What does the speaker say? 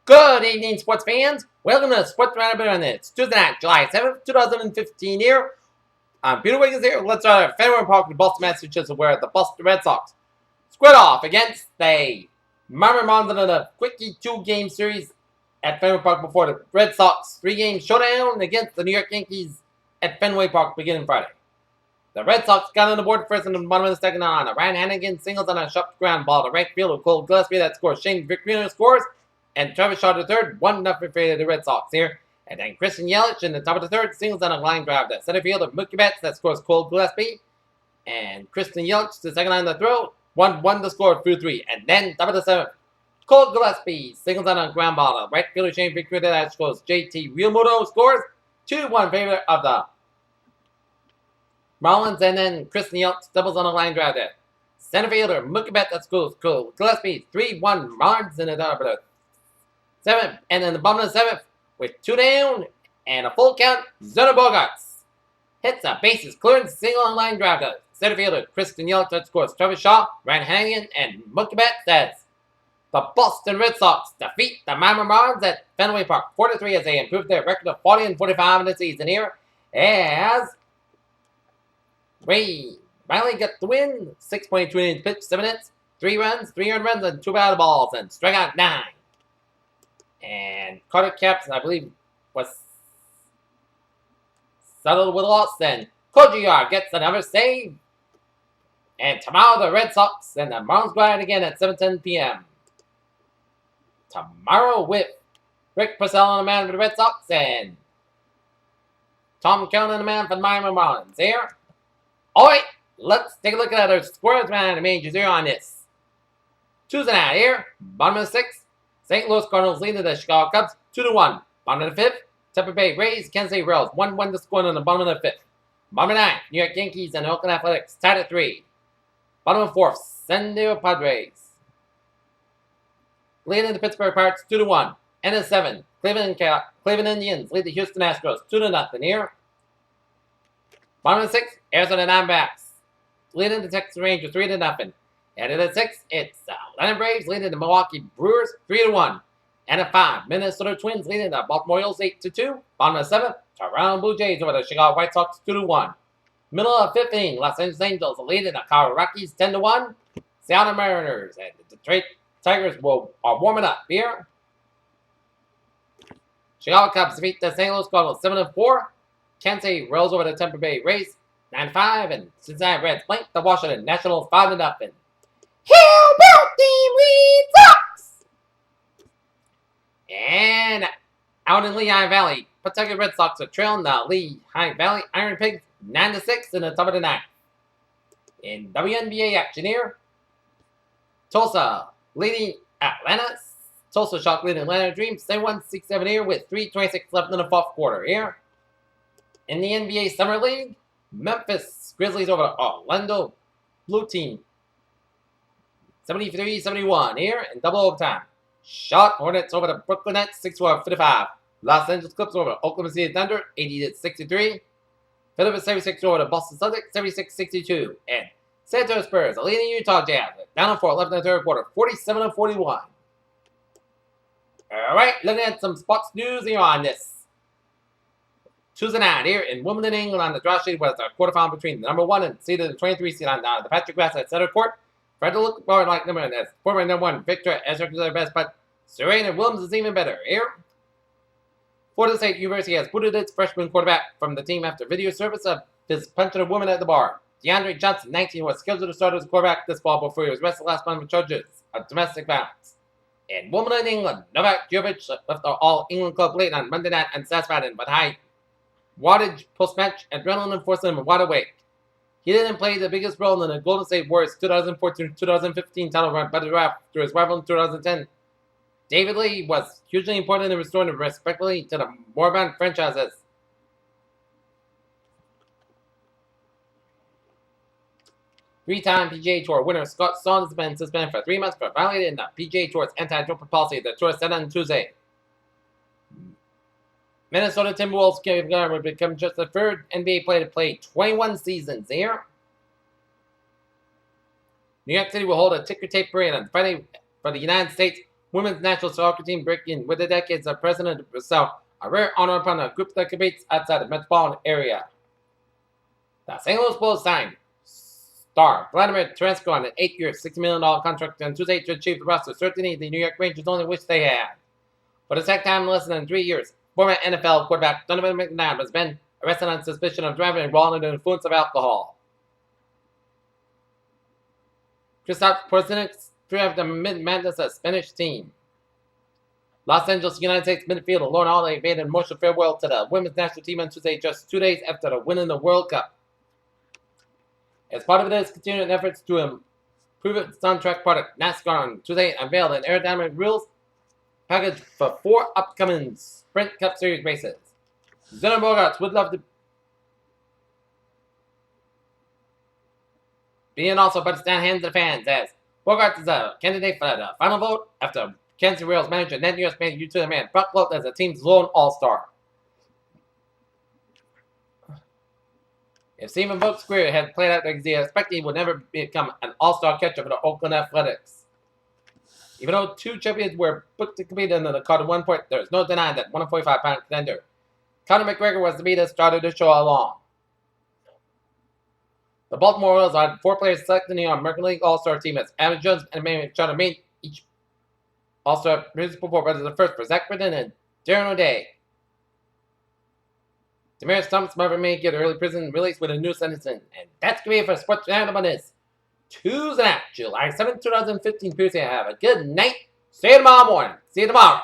Good evening, sports fans. Welcome to Sports Roundup on this Tuesday night, July 7th, 2015 here. I'm Peter Wiggins here. Let's start at Fenway Park in Boston, Massachusetts, where the Boston Red Sox squared off against the Miami Marlins in a quickie two-game series at Fenway Park before the Red Sox three-game showdown against the New York Yankees at Fenway Park beginning Friday. The Red Sox got on the board first in the bottom of the second on a Ryan Hannigan singles on a sharp ground ball to right field with Cole Gillespie that scores. Shane Victorino scores. And Travis Shaw the third, 1-0 for the Red Sox here. And then Christian Yelich in the top of the third singles on a line drive to center field of Mookie Betts that scores Cole Gillespie. And Christian Yelich, the second on the throw, 1-1 to score through three. And then top of the seventh, Cole Gillespie singles on a ground ball. Right fielder Shane Victorino that scores. JT Realmuto scores 2-1 favor of the Marlins. And then Christian Yelich doubles on a line drive there. Center fielder Mookie Betts that scores Cole Gillespie 3-1 Marlins in the top of the seventh, and then the bottom of the seventh, with two down and a full count, Zona Bogarts hits a bases clearing single on line drive to center fielder Christian Yelich that scores. Travis Shaw, Ryan Hannigan, and Mookie Betts as the Boston Red Sox defeat the Miami Marlins at Fenway Park 4-3 as they improve their record of 40-45 in the season here. As we finally get the win, 6.2 innings pitched, 7 hits, 3 runs, 3 earned runs, and 2 batted balls, and strike out 9. And Carter Capps, I believe, was settled with a loss. And Kojiar gets another save. And tomorrow the Red Sox and the Marlins go out again at 7:10 p.m. Tomorrow with Rick Purcell on the man for the Red Sox and Tom Kelly on the man for the Miami Marlins here. Alright, let's take a look at our squares man and majors here on this Tuesday night here. Bottom of the 6th. St. Louis Cardinals lead the Chicago Cubs 2-1. Bottom of the 5th, Tampa Bay Rays, Kansas City Royals 1-1 to score on the bottom of the 5th. Bottom of the 9th, New York Yankees and Oakland Athletics tied at 3. Bottom of the 4th, San Diego Padres leading the Pittsburgh Pirates 2-1. And the 7th, Cleveland Indians lead the Houston Astros 2-0 here. Bottom of the 6th, Arizona Diamondbacks leading the Texas Rangers 3-0. And in the 6th, it's Atlanta Braves leading the Milwaukee Brewers 3-1. And at 5, Minnesota Twins leading the Baltimore Orioles 8-2. Bottom of the 7th, Toronto Blue Jays over the Chicago White Sox 2-1. Middle of the 15th, Los Angeles Angels leading the Colorado Rockies 10-1. Seattle Mariners and the Detroit Tigers are warming up here. Chicago Cubs defeat the St. Louis Cardinals 7-4. Kansas City rolls over the Tampa Bay Rays 9-5. And Cincinnati Reds blank the Washington Nationals 5-0. How about the Red Sox? And out in Lehigh Valley, Pawtucket Red Sox are trailing the Lehigh Valley Iron Pigs 9-6 in the top of the 9th. In WNBA action here, Tulsa leading Atlanta. Tulsa Shock leading Atlanta Dreams 7-1-6-7 here with 3:26 left in the 4th quarter here. In the NBA Summer League, Memphis Grizzlies over Orlando Blue Team 73-71 here in double overtime. Charlotte Hornets over the Brooklyn Nets 6-55. Los Angeles Clippers over the Oklahoma City Thunder 80-63. Philadelphia 76 over the Boston Celtics 76-62. And San Antonio Spurs leading Utah Jazz down 4 left in the 3rd quarter 47-41. Alright, looking at some sports news here on this Tuesday night here in Wimbledon, England on the draw sheet was a quarterfinal between the number 1 and seeded the 23 seed on the Patrick Grass at center court. Tried to look forward like number as former number 1 Victor as their best, but Serena Williams is even better here. Florida State University has booted its freshman quarterback from the team after video service of his punching a woman at the bar. DeAndre Johnson, 19, was scheduled to start as a quarterback this fall before he was arrested last month with charges of domestic violence. In Wimbledon, England, Novak Djokovic left the All-England club late on Monday night unsatisfied but high wattage post-match adrenaline forced him wide awake. He didn't play the biggest role in the Golden State Warriors 2014-2015 title run, but through his rival in 2010. David Lee was hugely important in restoring the respectability to the moribund franchises. Three-time PGA Tour winner Scott Stallings has been suspended for 3 months for violating the PGA Tour's anti-doping policy. The tour said on Tuesday. Minnesota Timberwolves will become just the 3rd NBA player to play 21 seasons here. New York City will hold a ticker tape parade on Friday for the United States women's national soccer team breaking with the decades of President of Brazil, a rare honor upon a group that competes outside the metropolitan area. The St. Louis Blues signed star Vladimir Tarasenko on an 8-year, $60 million contract on Tuesday to achieve the roster certainty the New York Rangers only wish they had. For the second time in less than 3 years, former NFL quarterback Donovan McNabb has been arrested on suspicion of driving while under the influence of alcohol. Kristaps Porzingis drove the mid-madness of Spanish team. Los Angeles United States midfielder Lauren Holiday made an emotional farewell to the women's national team on Tuesday, just 2 days after the win in the World Cup. As part of its continuing efforts to improve its on-track product, NASCAR on Tuesday unveiled an aerodynamic rules package for 4 upcoming Sprint Cup Series races. Zona Bogarts would love to be in also, but it's down hands to the fans, as Bogarts is a candidate for the final vote after Kansas Royals manager Ned U.S. made utility man Buck Lowe as the team's lone all-star. If Stephen Vogel's career had played out like he expected, he would never become an all-star catcher for the Oakland Athletics. Even though 2 champions were booked to compete in the card at one point, there is no denying that 145-pound contender Conor McGregor was the beat that started the show along. The Baltimore Orioles had 4 players selected in the American League All-Star team as Adam Jones and Manny Machado made each All-Star appearance before, but the first for Zach Britton and Darren O'Day. Damaris Thomas Marvin may get early prison release with a new sentence, and that's going to be it for Sports Roundup on this Tuesday night, July 7th, 2015. Peace. Have a good night. See you tomorrow morning. See you tomorrow.